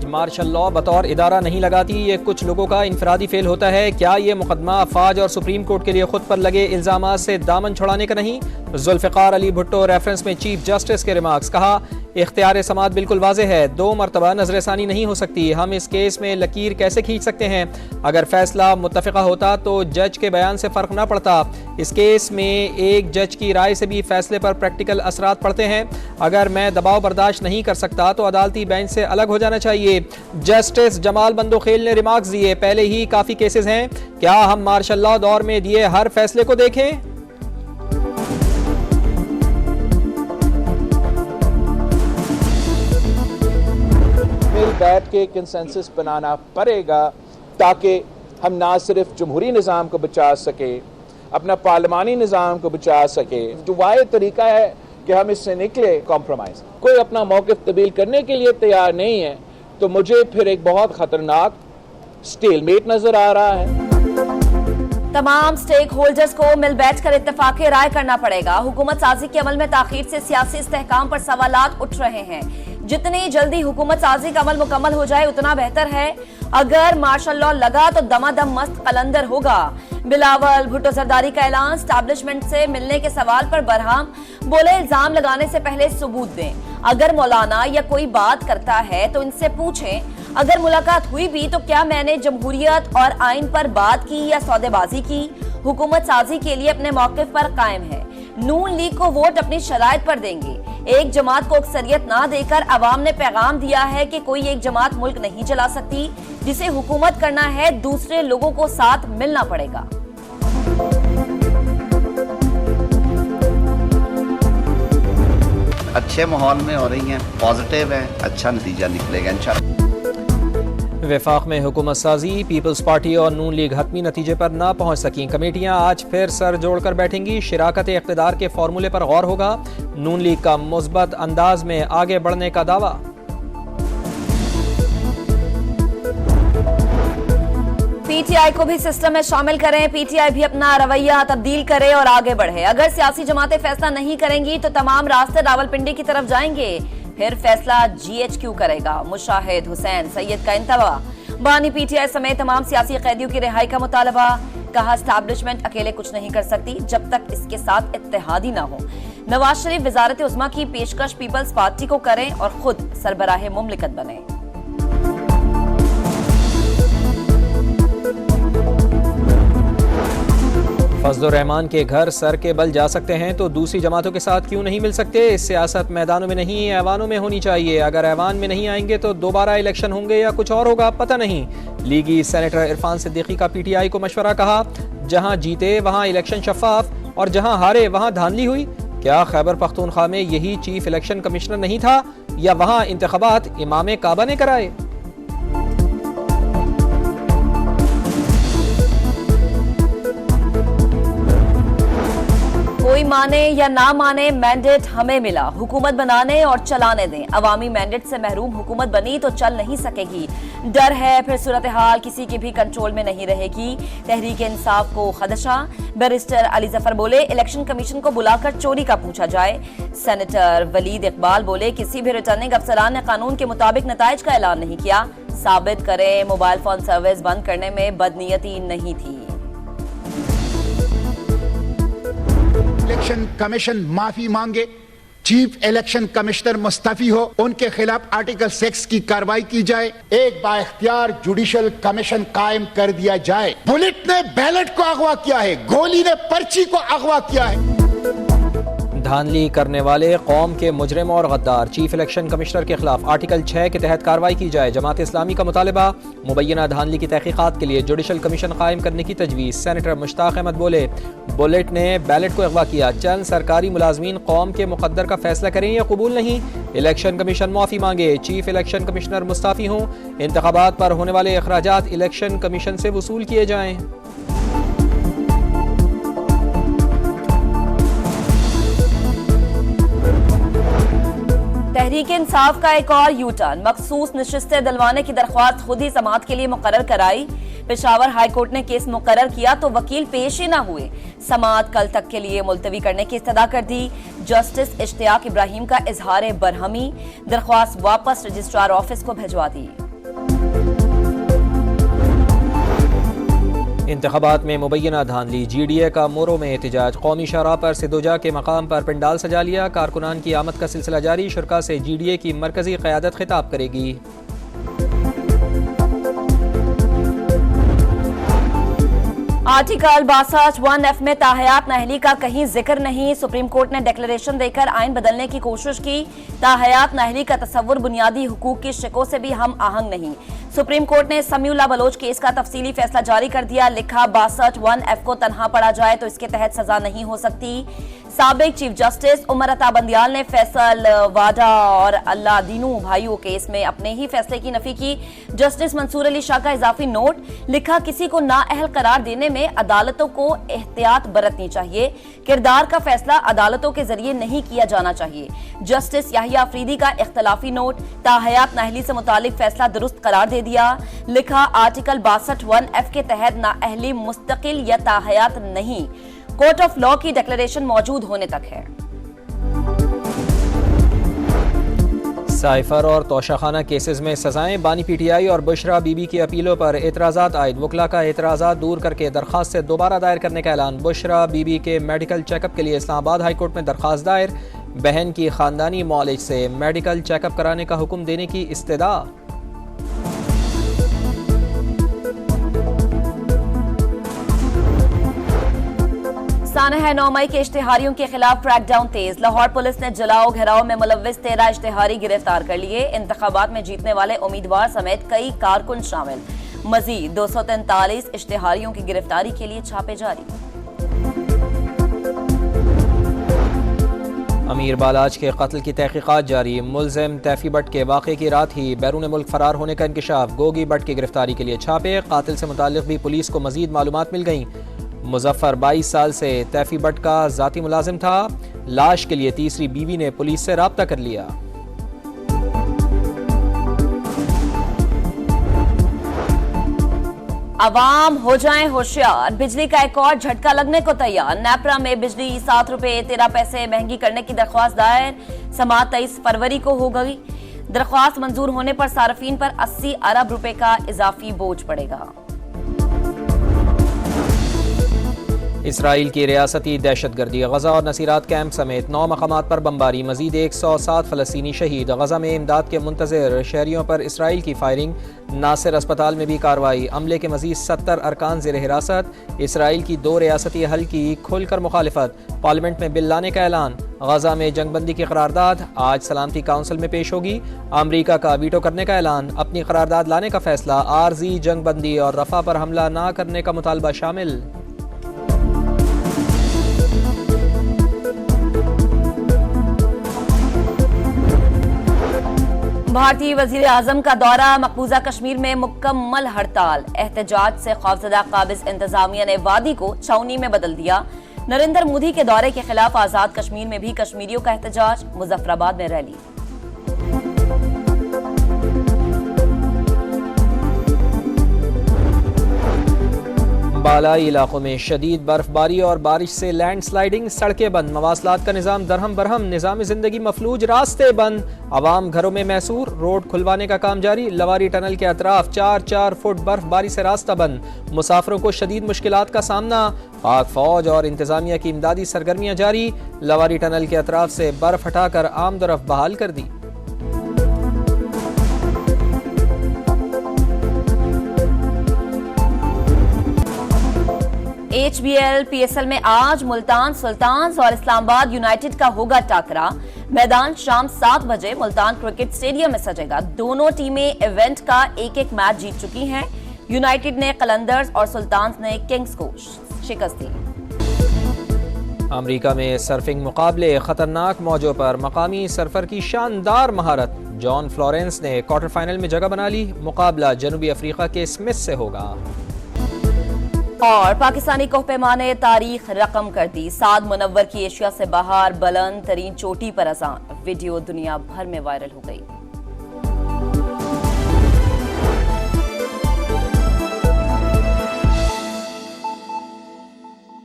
अफवाज martial law बतौर इदारा नहीं लगाती, ये कुछ लोगों का इनफरादी फेल होता है। क्या ये मुकदमा अफवाज और सुप्रीम कोर्ट के लिए खुद पर लगे इल्जामात से दामन छुड़ाने का नहीं? जुल्फ़िकार अली भुट्टो रेफरेंस में चीफ जस्टिस के रिमार्क्स। कहा, इख्तियार समात बिल्कुल वाज़ेह है, 2 मरतबा नजरसानी नहीं हो सकती। हम इस केस में लकीर कैसे खींच सकते हैं? अगर फैसला मुत्तफ़िक़ा होता तो जज के बयान से फ़र्क ना पड़ता। इस केस में एक जज की राय से भी फैसले पर प्रैक्टिकल असरात पड़ते हैं। अगर मैं दबाव बर्दाश्त नहीं कर सकता तो अदालती बेंच से अलग हो जाना चाहिए। जस्टिस जमाल बंदोखेल ने रिमार्क्स दिए, पहले ही काफ़ी केसेस हैं, क्या हम मार्शल लॉ दौर में दिए हर फैसले को देखें? बैठ के कंसेंसस बनाना पड़ेगा ताकि हम ना सिर्फ जमहूरी निज़ाम को बचा सके, अपना पार्लिमानी निज़ाम को बचा सके। जो वाहिद तरीका है कि हम इससे निकले कॉम्प्रोमाइज़, कोई अपना मौक़िफ़ तब्दील करने के लिए तैयार नहीं है, तो मुझे फिर एक बहुत ख़तरनाक स्टेलमेट नज़र आ रहा है। तमाम स्टेक होल्डर्स को मिल बैठकर इत्तेफाक़ राय करना पड़ेगा। हुकूमत साजी के अमल में ताख़ीर से सियासी इस्तेहकाम पर सवालात उठ रहे हैं। जितनी जल्दी हुकूमत साजी का अमल मुकम्मल हो जाए उतना बेहतर है। अगर मार्शल लॉ लगा तो दमादम मस्त कलंदर होगा। बिलावल भुट्टो जरदारी का ऐलान, एस्टैब्लिशमेंट से मिलने के सवाल पर बरहम बोले, इल्जाम लगाने से पहले सबूत दें। अगर मौलाना या कोई बात करता है तो इनसे पूछें। अगर मुलाकात हुई भी तो क्या मैंने जमहूरियत और आइन पर बात की या सौदेबाजी की? हुकूमत साजी के लिए अपने मौक़िफ़ पर कायम है। नून लीग को वोट अपनी शराइत पर देंगे। एक जमात को अक्सरियत ना देकर अवाम ने पैगाम दिया है कि कोई एक जमात मुल्क नहीं चला सकती। जिसे हुकूमत करना है दूसरे लोगों को साथ मिलना पड़ेगा। अच्छे माहौल में हो रही हैं, पॉजिटिव है, अच्छा नतीजा निकलेगा इंशाअल्लाह। वफाक में हुकूमत साजी, पीपल्स पार्टी और नून लीग हतमी नतीजे पर ना पहुंच सकी। कमेटियां आज फिर सर जोड़कर बैठेंगी। शिराकत इख्तिदार के फार्मूले पर गौर होगा। नून लीग का मुस्बत अंदाज में आगे बढ़ने का दावा। पीटीआई को भी सिस्टम में शामिल करें। पीटीआई भी अपना रवैया तब्दील करे और आगे बढ़े। अगर सियासी जमातें फैसला नहीं करेंगी तो तमाम रास्ते रावलपिंडी की तरफ जाएंगे। फिर फैसला जीएचक्यू करेगा। मुशाहिद हुसैन सैयद का इंतबा। बानी पीटीआई समेत तमाम सियासी कैदियों की रिहाई का मुतालबा। कहा, एस्टैब्लिशमेंट अकेले कुछ नहीं कर सकती जब तक इसके साथ इत्तेहादी ना हो। नवाज शरीफ वजारत उज़्मा की पेशकश पीपल्स पार्टी को करें और खुद सरबराह मुमलिकत बने। फजलुर रहमान के घर सर के बल जा सकते हैं तो दूसरी जमातों के साथ क्यों नहीं मिल सकते? इस सियासत मैदानों में नहीं, ऐवानों में होनी चाहिए। अगर ऐवान में नहीं आएंगे तो दोबारा इलेक्शन होंगे या कुछ और होगा, पता नहीं। लीगी सेनेटर इरफान सिद्दीकी का पीटीआई को मशवरा। कहा, जहां जीते वहां इलेक्शन शफाफ और जहां हारे वहां धांधली हुई। क्या खैबर पख्तूनख्वा में यही चीफ इलेक्शन कमिश्नर नहीं था या वहां इंतखाबात इमाम काबा ने कराए? कोई माने या ना माने, मैंडेट हमें मिला। हुकूमत बनाने और चलाने दें। अवामी मैंडेट से महरूम हुकूमत बनी तो चल नहीं सकेगी। डर है फिर सूरत हाल किसी के भी कंट्रोल में नहीं रहेगी। तहरीक इंसाफ को खदशा। बैरिस्टर अली जफर बोले, इलेक्शन कमीशन को बुलाकर चोरी का पूछा जाए। सेनेटर वलीद इकबाल बोले, किसी भी रिटर्निंग अफसरान ने कानून के मुताबिक नताइज का ऐलान नहीं किया। साबित करें मोबाइल फोन सर्विस बंद करने में बदनीयती नहीं थी। इलेक्शन कमीशन माफी मांगे, चीफ इलेक्शन कमिश्नर मुस्तफी हो, उनके खिलाफ आर्टिकल 6 की कार्रवाई की जाए। एक बाइख्तियार जुडिशल कमीशन कायम कर दिया जाए। बुलेट ने बैलेट को अगवा किया है, गोली ने पर्ची को अगवा किया है। धांधली करने वाले कौम के मुजरिम और गद्दार। चीफ इलेक्शन कमिश्नर के खिलाफ आर्टिकल 6 के तहत कार्रवाई की जाए। जमात इस्लामी का मुतालबा, मुबैना धांधली की तहकीकात के लिए जुडिशल कमीशन कायम करने की तजवीज़। सेनेटर मुश्ताक अहमद बोले, बुलेट ने बैलेट को अगवा किया। चंद सरकारी मुलाजमीन कौम के मुकद्दर का फैसला करें या कबूल नहीं। इलेक्शन कमीशन माफी मांगे, चीफ इलेक्शन कमिश्नर मुस्ताफी हों। इंतखाबात पर होने वाले अखराजात इलेक्शन कमीशन से वसूल किए जाएं। तहरीक इंसाफ का एक और यू टर्न। मखसूस नशिस्तें दिलवाने की दरख्वास्त खुद ही समाअत के लिए मुकर्रर कराई। पेशावर हाईकोर्ट ने केस मुकर्रर किया तो वकील पेश ही न हुए। समाअत कल तक के लिए मुलतवी करने की इस्तदा कर दी। जस्टिस इश्तियाक इब्राहिम का इजहार बरहमी। दरख्वास्त वापस रजिस्ट्रार ऑफिस को भिजवा दी। इंतखाबात में मुबैना धांधली, GDA का मोरो में एहतजाज, कौमी शाहराह पर सिदोजा के मकाम पर पंडाल सजा लिया। कारकुनान की आमद का सिलसिला जारी, शुरा से GDA की मरकजी क़यादत खिताब करेगी। आर्टिकल 62(1)F में ताहयात नाअहली का कहीं जिक्र नहीं। सुप्रीम कोर्ट ने डिक्लेरेशन देकर आइन बदलने की कोशिश की। ताहयात नाअहली का तस्वुर बुनियादी हुकूक की शिकों से भी हम आहंग नहीं। सुप्रीम कोर्ट ने समीउल्लाह बलोच केस का तफसीली फैसला जारी कर दिया। लिखा 62(1)F को तनहा पढ़ा जाए तो इसके तहत सजा नहीं हो सकती। साबिक चीफ जस्टिस उमर अता बंदियाल ने फैसल वाडा और अल्लाह दीनू भाइयों केस में अपने ही फैसले की नफी की। जस्टिस मंसूर अली शाह का इजाफी नोट, लिखा किसी को नाअहल करार देने में अदालतों को एहतियात बरतनी चाहिए। किरदार का फैसला अदालतों के जरिए नहीं किया जाना चाहिए। जस्टिस याहिया अफरीदी का इख्तलाफी नोट, ताहयात नाअहली से मुतालिक फैसला दुरुस्त करार दे दिया। लिखा आर्टिकल 62(1)F के तहत नाअहली मुस्तकिल या ताहयात नहीं, कोर्ट ऑफ लॉ की डिक्लेरेशन मौजूद होने तक है। साइफर और तोशाखाना केसेस में सजाएं, बानी PTI और बुशरा बीबी की अपीलों पर एतराज़ात आयद, वकला का एतराज़ात दूर करके दरखास्त से दोबारा दायर करने का ऐलान। बुशरा बीबी के मेडिकल चेकअप के लिए इस्लामाबाद हाई कोर्ट में दरखास्त दायर, बहन की खानदानी मौलिज से मेडिकल चेकअप कराने का हुक्म देने की इस्तदा। सानह 9 मई के इश्तिहारियों के खिलाफ क्रैकडाउन तेज, लाहौर पुलिस ने जलाओ घेराव में मुलव्विस 13 इश्तिहारी गिरफ्तार कर लिए। इंतखाबात में जीतने वाले उम्मीदवार समेत कई कारकुन शामिल। मजीद 243 इश्तिहारियों की गिरफ्तारी के लिए छापे जारी। अमीर बालाज के कत्ल की तहकीकात जारी, मुल्जिम तैफी भट्ट के वाक़े की रात ही बैरून मुल्क फरार होने का इंकशाफ। गोगी भट्ट की गिरफ्तारी के लिए छापे, कातिल से मुताल्लिक भी पुलिस को मजीद मालूमात मिल गई। मुजफ्फर 22 साल से तैफी भट्ट का जाती मुलाजिम था। लाश के लिए तीसरी बीवी ने पुलिस से राब्ता कर लिया। अवाम हो जाएं होशियार, बिजली का एक और झटका लगने को तैयार। नेपरा में बिजली 7 रुपए 13 पैसे महंगी करने की दरख्वास्त दायर, समाअत 23 फरवरी को हो गई। दरख्वास्त मंजूर होने पर सार्फिन पर 80 अरब रुपए का इजाफी बोझ पड़ेगा। इसराइल की रियासती दहशतगर्दी, गजा और नसीरात कैंप समेत 9 मकामात पर बमबारी, मजीद 107 फ़लस्तीनी शहीद। गजा में इमदाद के मुंतज़िर शहरियों पर इसराइल की फायरिंग, नासिर अस्पताल में भी कार्रवाई। अमले के मजीद 70 अरकान ज़ेर हिरासत। इसराइल की 2 रियासती हल की खुलकर मुखालिफत, पार्लियामेंट में बिल लाने का ऐलान। गजा में जंगबंदी की करारदाद आज सलामती काउंसिल में पेश होगी। अमरीका का वीटो करने का ऐलान, अपनी करारदाद लाने का फैसला। आर्जी जंगबंदी और रफा पर हमला न करने का मुतालबा शामिल। भारतीय वजीर आजम का दौरा, मकबूजा कश्मीर में मुकम्मल हड़ताल। एहतजाज से खौफजदा काबिज इंतजामिया ने वादी को छावनी में बदल दिया। नरेंद्र मोदी के दौरे के खिलाफ आजाद कश्मीर में भी कश्मीरियों का एहतजाज, मुजफ्फराबाद में रैली। बालाई इलाकों में शदीद बर्फबारी और बारिश से लैंडस्लाइडिंग, सड़कें बंद, मवासलात का निज़ाम दरहम बरहम, निज़ाम ज़िंदगी मफलूज, रास्ते बंद, आवाम घरों में मैसूर। रोड खुलवाने का काम जारी। लवारी टनल के अतराफ 4-4 फुट बर्फबारी से रास्ता बंद, मुसाफिरों को शदीद मुश्किलात का सामना। पाक फौज और इंतजामिया की इमदादी सरगर्मियां जारी। लवारी टनल के अतराफ से बर्फ हटाकर आम तरफ बहाल कर दी। HBL PSL में आज मुल्तान सुल्तान्स और इस्लामाबाद यूनाइटेड का होगा टाकरा। मैदान शाम 7 बजे मुल्तान क्रिकेट स्टेडियम में सजेगा। दोनों टीमें इवेंट का एक मैच जीत चुकी हैं। यूनाइटेड ने कलंदर्स और सुल्तान्स ने किंग्स को शिकस्त दी। अमेरिका में सर्फिंग मुकाबले, खतरनाक मौजों पर मकामी सर्फर की शानदार महारत। जॉन फ्लोरेंस ने क्वार्टर फाइनल में जगह बना ली। मुकाबला जनूबी अफ्रीका के स्मिथ से होगा। और पाकिस्तानी कोहपेमा ने तारीख रकम कर दी। साद मुनव्वर की एशिया से बाहर बुलंद तरीन चोटी पर अजान, वीडियो दुनिया भर में वायरल हो गई।